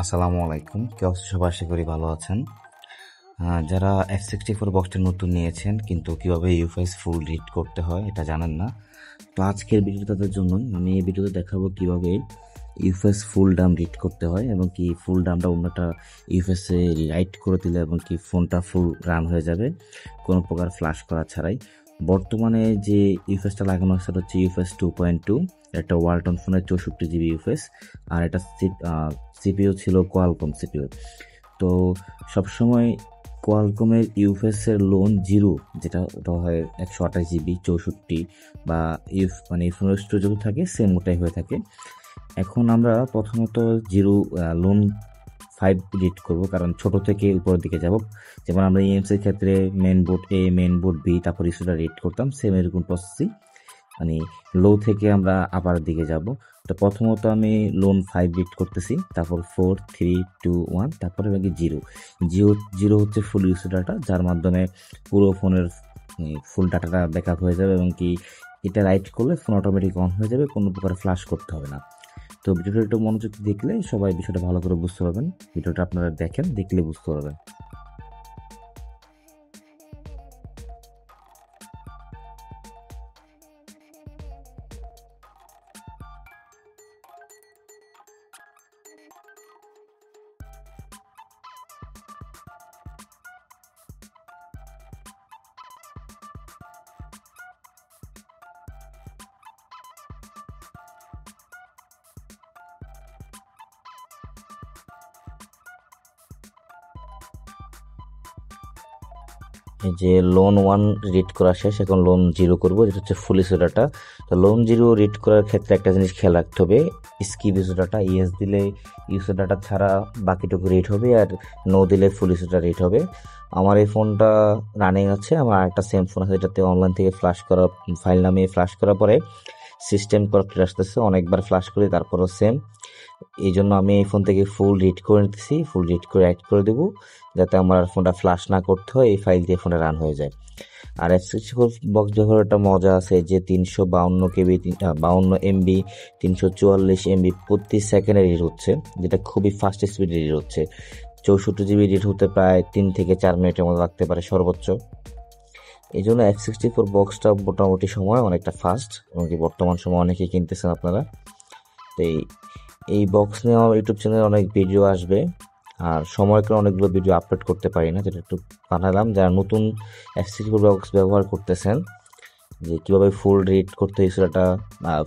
আসসালামু আলাইকুম। কি অবস্থা সবার? আশা করি ভালো আছেন। যারা F64 বক্সটি নতুন নিয়েছেন কিন্তু কিভাবে ইউএফএস ফুল রিড করতে হয় এটা জানেন না, তো আজকের ভিডিও তাদের জন্যই। আমি এই ভিডিওতে দেখাবো কিভাবে ইউএফএস ফুল ডাম রিড করতে হয় এবং কি ফুল ডামটা অন্যটা ইউএফএসে রাইট করে দিলে এবং কি ফোনটা ফুল রান হয়ে যাবে কোনো প্রকার ফ্লাশ করা ছাড়াই। বর্তমানে যে ইউএফএসটা লাগানো আছে সেটা হচ্ছে ইউএফএস 2.2। একটা ওয়ালটন ফোনের 64 GB ইউএফএস, আর এটা সিপিইউ ছিল কোয়ালকম সিপিইউ। তো সবসময় কোয়ালকমের ইউএফএসের লোন জিরো, যেটা ওটা হয় 128 GB 64, বা মানে ফোনের স্টোরেজ থাকে সেম ওটাই হয়ে থাকে। এখন আমরা প্রথমত জিরো লোন 5 রিড করব, কারণ ছোট থেকে উপরের দিকে যাব। যেমন আমরা ইএমসির ক্ষেত্রে মেন বোর্ড এ, মেন বোর্ড বি, তারপর ইস্যুটা রিড করতাম, সেম এরকম প্রসেসই, মানে লো থেকে আমরা আপার দিকে যাব। তো প্রথমত আমি লোন 5 রিড করতেছি, তারপর 4 3 2 1, তারপরে বাকি জিরো। জিরো হচ্ছে ফুল ইউজ ডাটা, যার মাধ্যমে পুরো ফোনের ফুল ডাটাটা ব্যাকআপ হয়ে যাবে এবং কি এটা রাইট করলে ফোন অটোমেটিক অন হয়ে যাবে, কোনো প্রকার ফ্ল্যাশ করতে হবে না। তো ভিডিওটা একটু মনোযোগ দেখলে সবাই বিষয়টা ভালো করে বুঝতে পারবেন। ভিডিওটা আপনারা দেখেন, দেখলে বুঝতে পারবেন। এই যে লোন 1 রিড করা শেষ, এখন লোন জিরো করবো, যেটা হচ্ছে ফুল ইউজ ডাটা। তো লোন জিরো রিড করার ক্ষেত্রে একটা জিনিস খেয়াল রাখতে হবে, স্কিপ ইউজ ডাটা। ইয়েস দিলে ইউজ ডাটা ছাড়া বাকিটুকু রিড হবে, আর নো দিলে ফুল ইউজ ডাটা রিড হবে। আমার এই ফোনটা রানিং আছে, আমার আরেকটা সেম ফোন আছে যেটাতে অনলাইন থেকে ফ্ল্যাশ করা, ফাইল নামিয়ে ফ্ল্যাশ করার পরে সিস্টেম করাপ্ট আসতেছে, অনেকবার ফ্ল্যাশ করি তারপরও সেম। এই জন্য আমি এই ফোন থেকে ফুল রিড করে নিতেছি, ফুল রিড করে অ্যাড করে দেবো, যাতে আমার ফোনটা ফ্ল্যাশ না করতে হয়, এই ফাইল দিয়ে ফোনটা রান হয়ে যায়। আর F64 বক্স ব্যবহার একটা মজা আছে যে 352 KB 52 MB 344 MB প্রতি সেকেন্ডে রিড হচ্ছে, যেটা খুবই ফাস্ট স্পিড রিড হচ্ছে। 64 GB রিড হতে প্রায় 3 থেকে 4 মিনিটের মতো লাগতে পারে সর্বোচ্চ। এই জন্য F64 বক্সটা মোটামুটি সময় অনেকটা ফাস্ট, এবং কি বর্তমান সময় অনেকেই কিনতেছেন আপনারা। তো এই বক্স নিয়ে আমার ইউটিউব চ্যানেলে অনেক ভিডিও আসবে, আর সময় করে অনেকগুলো ভিডিও আপলোড করতে পারি না, যেটা একটু বানালাম। যারা নতুন F64 বক্স ব্যবহার করতেছেন, যে কীভাবে ফুল রিড করতে হয়েছে, এটা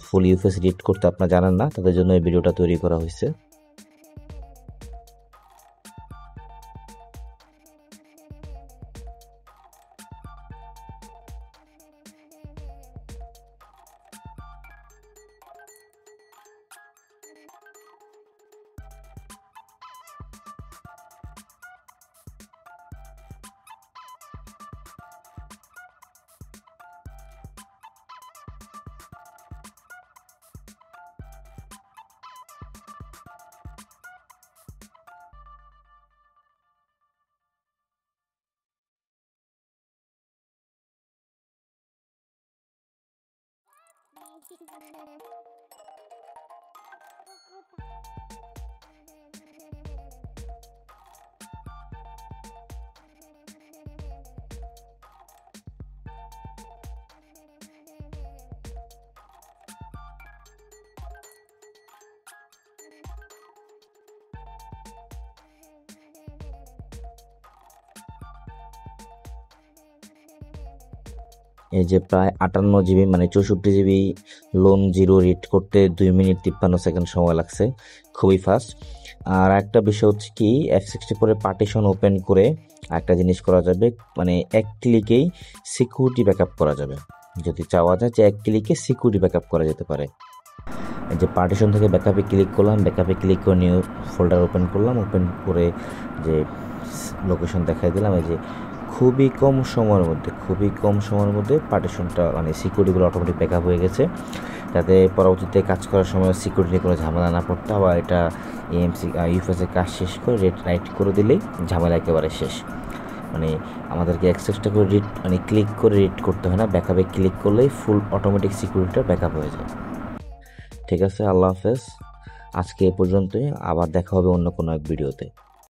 ফুল ইউএফএস রিড করতে আপনারা জানেন না, তাদের জন্য এই ভিডিওটা তৈরি করা হয়েছে। এই যে প্রায় 58 GB মানে 64 GB লোন জিরো রিড করতে 2 মিনিট 53 সেকেন্ড সময় লাগছে, খুবই ফাস্ট। আর একটা বিষয় হচ্ছে কি, F64 পার্টিশন ওপেন করে একটা জিনিস করা যাবে, মানে এক ক্লিকেই সিকিউরিটি ব্যাকআপ করা যাবে। যদি চাওয়া যায় যে এক ক্লিকে সিকিউরিটি ব্যাকআপ করা যেতে পারে। এই যে পার্টিশন থেকে ব্যাকআপে ক্লিক করলাম, ব্যাকআপে ক্লিক করে নিউ ফোল্ডার ওপেন করলাম, ওপেন করে যে লোকেশন দেখাই দিলাম। এই যে খুবই কম সময়ের মধ্যে পার্টিশনটা মানে সিকিউরিটিগুলো অটোমেটিক ব্যাকআপ হয়ে গেছে, যাতে পরবর্তীতে কাজ করার সময় সিকিউরিটি কোনো ঝামেলা না পড়তে। আবার এটা ইউএফএসের কাজ শেষ করে রাইট করে দিলেই ঝামেলা একেবারে শেষ। মানে আমাদেরকে অ্যাক্সেসটা করে মানে ক্লিক করে রিড করতে হয় না, ব্যাকআপে ক্লিক করলেই ফুল অটোমেটিক সিকিউরিটিটা ব্যাকআপ হয়ে যায়। ঠিক আছে, আল্লাহ হাফেজ। আজকে এ পর্যন্তই, আবার দেখা হবে অন্য কোনো এক ভিডিওতে।